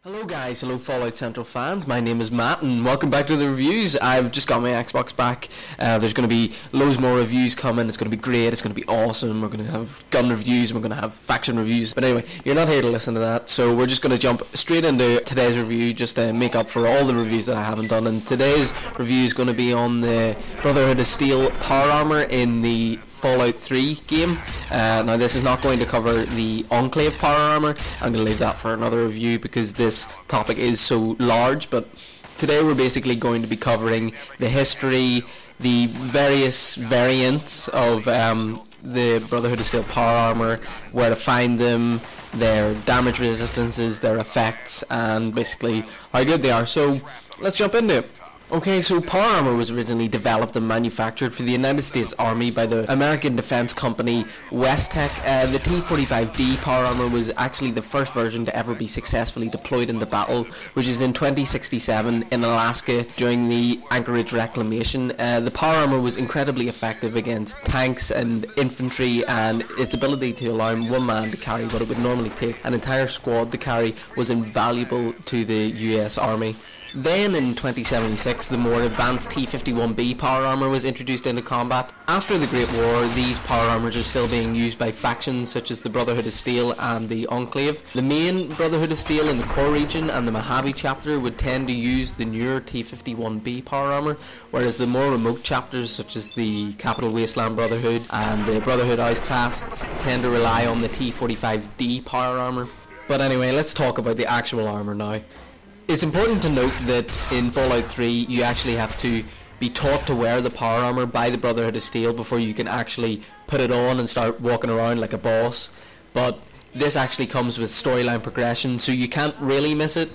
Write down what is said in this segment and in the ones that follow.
Hello guys, hello Fallout Central fans, my name is Matt and welcome back to the reviews. I've just got my Xbox back. There's going to be loads more reviews coming. It's going to be great, it's going to be awesome. We're going to have gun reviews and we're going to have faction reviews. But anyway, you're not here to listen to that, so we're just going to jump straight into today's review just to make up for all the reviews that I haven't done. And today's review is going to be on the Brotherhood of Steel power armor in the Fallout 3 game. Now this is not going to cover the Enclave power armor. I'm going to leave that for another review because this topic is so large, but today we're basically going to be covering the history, the various variants of the Brotherhood of Steel power armor, where to find them, their damage resistances, their effects, and basically how good they are. So let's jump into it. Okay, so power armor was originally developed and manufactured for the United States Army by the American defense company Westech. The T-45D power armor was actually the first version to ever be successfully deployed into battle, which is in 2067 in Alaska during the Anchorage Reclamation. The power armor was incredibly effective against tanks and infantry, and its ability to allow one man to carry what it would normally take an entire squad to carry was invaluable to the US Army. Then in 2076, the more advanced T-51B power armor was introduced into combat. After the Great War, these power armors are still being used by factions such as the Brotherhood of Steel and the Enclave. The main Brotherhood of Steel in the core region and the Mojave chapter would tend to use the newer T-51B power armor, whereas the more remote chapters such as the Capital Wasteland Brotherhood and the Brotherhood Outcasts tend to rely on the T-45D power armor. But anyway, let's talk about the actual armor now. It's important to note that in Fallout 3 you actually have to be taught to wear the power armor by the Brotherhood of Steel before you can actually put it on and start walking around like a boss. But this actually comes with storyline progression, so you can't really miss it,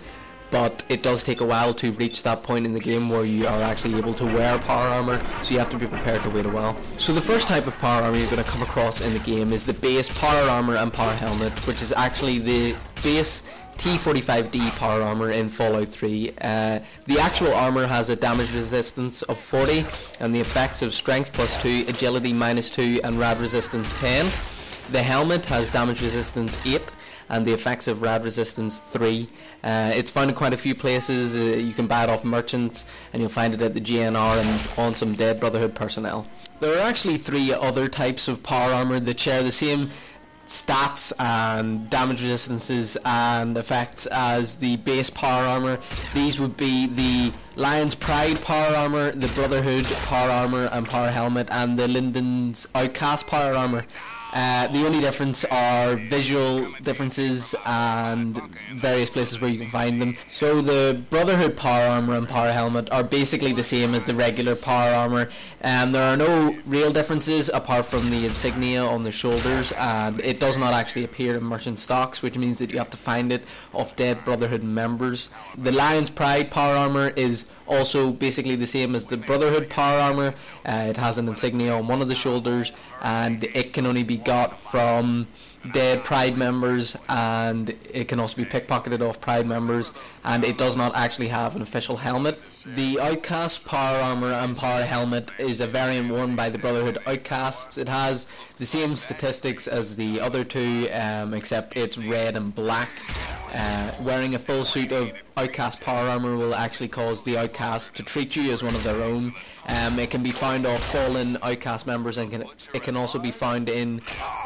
but it does take a while to reach that point in the game where you are actually able to wear power armor, so you have to be prepared to wait a while. So the first type of power armor you're going to come across in the game is the base power armor and power helmet, which is actually the base T-45D power armor in Fallout 3. The actual armor has a damage resistance of 40 and the effects of strength plus 2, agility minus 2 and rad resistance 10. The helmet has damage resistance 8 and the effects of rad resistance 3. It's found in quite a few places. You can buy it off merchants and you'll find it at the GNR and on some Dead Brotherhood personnel. There are actually 3 other types of power armor that share the same stats and damage resistances and effects as the base power armor. These would be the Lion's Pride power armor, the Brotherhood power armor and power helmet, and the Linden's Outcast power armor. The only difference are visual differences and various places where you can find them. So the Brotherhood power armor and power helmet are basically the same as the regular power armor, and there are no real differences apart from the insignia on the shoulders, and it does not actually appear in merchant stocks, which means that you have to find it off Dead Brotherhood members. The Lion's Pride power armor is also basically the same as the Brotherhood power armor. It has an insignia on one of the shoulders and it can only be got from Dead Pride members, and it can also be pickpocketed off Pride members, and it does not actually have an official helmet. The Outcast power armor and power helmet is a variant worn by the Brotherhood Outcasts. It has the same statistics as the other two, except it's red and black. Wearing a full suit of Outcast power armor will actually cause the Outcast to treat you as one of their own. It can be found off fallen Outcast members, and it can also be found in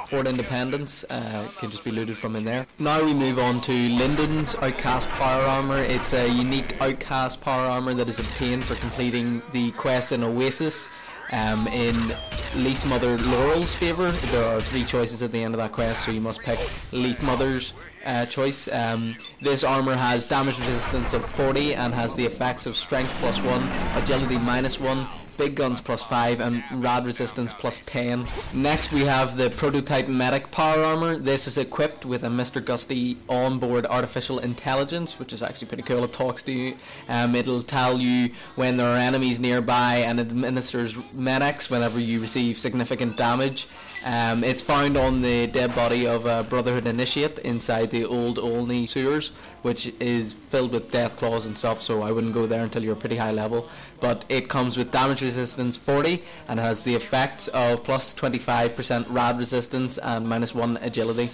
Fort Independence. Can just be looted from in there. Now we move on to Linden's Outcast power armor. It's a unique Outcast power armor that is obtained for completing the quest in Oasis. In Leaf Mother Laurel's favour. There are 3 choices at the end of that quest, so you must pick Leaf Mother's choice. This armour has damage resistance of 40 and has the effects of strength plus 1, agility minus 1, big guns plus 5 and rad resistance plus 10. Next we have the prototype Matic power armor. This is equipped with a Mr. Gusty onboard artificial intelligence, which is actually pretty cool. It talks to you. It'll tell you when there are enemies nearby and administers medics whenever you receive significant damage. It's found on the dead body of a Brotherhood initiate inside the old Olney sewers, which is filled with death claws and stuff, so I wouldn't go there until you're pretty high level. But it comes with damage resistance 40 and has the effects of plus 25% rad resistance and minus 1 agility.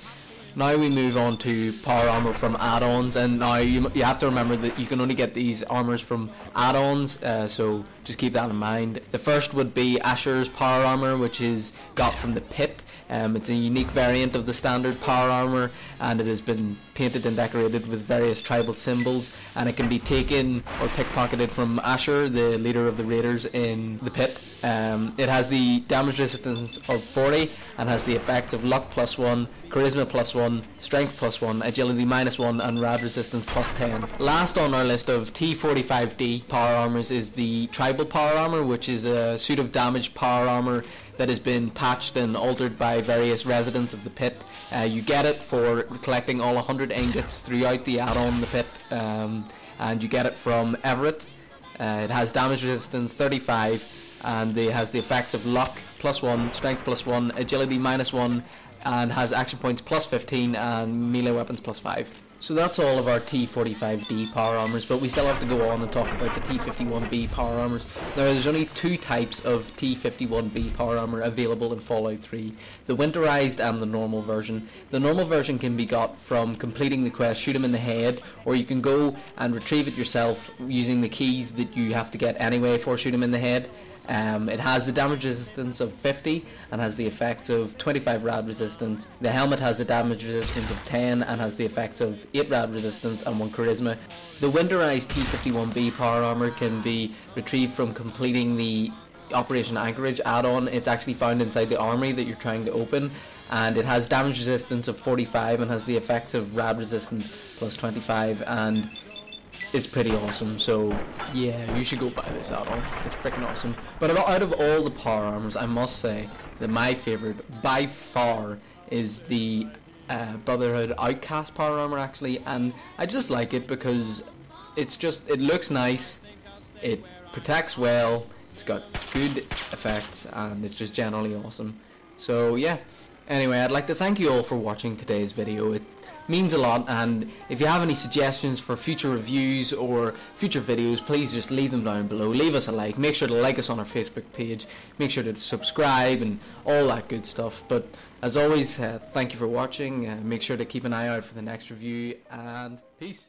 Now we move on to power armor from add-ons, and now you have to remember that you can only get these armors from add-ons, so just keep that in mind. The first would be Asher's power armor, which is got from the pit. It's a unique variant of the standard power armor, and it has been painted and decorated with various tribal symbols, and it can be taken or pickpocketed from Asher, the leader of the raiders in the pit. It has the damage resistance of 40 and has the effects of luck +1, charisma +1, strength +1, agility -1, and rad resistance +10. Last on our list of T45D power armors is the tribal power armor, which is a suit of damaged power armor that has been patched and altered by various residents of the pit. You get it for collecting all 100 ingots throughout the add-on, the pit, and you get it from Everett. It has damage resistance 35, and it has the effects of luck +1, strength +1, agility -1, and has action points +15 and melee weapons +5. So that's all of our T45D power armors, but we still have to go on and talk about the T51B power armors. Now, there's only two types of T51B power armor available in Fallout 3, the winterized and the normal version. The normal version can be got from completing the quest Shoot 'em in the Head, or you can go and retrieve it yourself using the keys that you have to get anyway for Shoot 'em in the Head. It has the damage resistance of 50 and has the effects of 25 rad resistance. The helmet has the damage resistance of 10 and has the effects of 8 rad resistance and 1 charisma. The winterized T51B power armor can be retrieved from completing the Operation Anchorage add-on. It's actually found inside the armory that you're trying to open, and it has damage resistance of 45 and has the effects of rad resistance +25, and it's pretty awesome. So yeah, you should go buy this add-on. It's freaking awesome. But out of all the power armors, I must say that my favorite by far is the Brotherhood Outcast power armor, actually, and I just like it because it looks nice, it protects well, it's got good effects, and it's just generally awesome. So yeah, anyway, I'd like to thank you all for watching today's video. It means a lot, and if you have any suggestions for future reviews or future videos, please just leave them down below. Leave us a like, make sure to like us on our Facebook page, make sure to subscribe and all that good stuff. But as always, thank you for watching. Make sure to keep an eye out for the next review, and peace.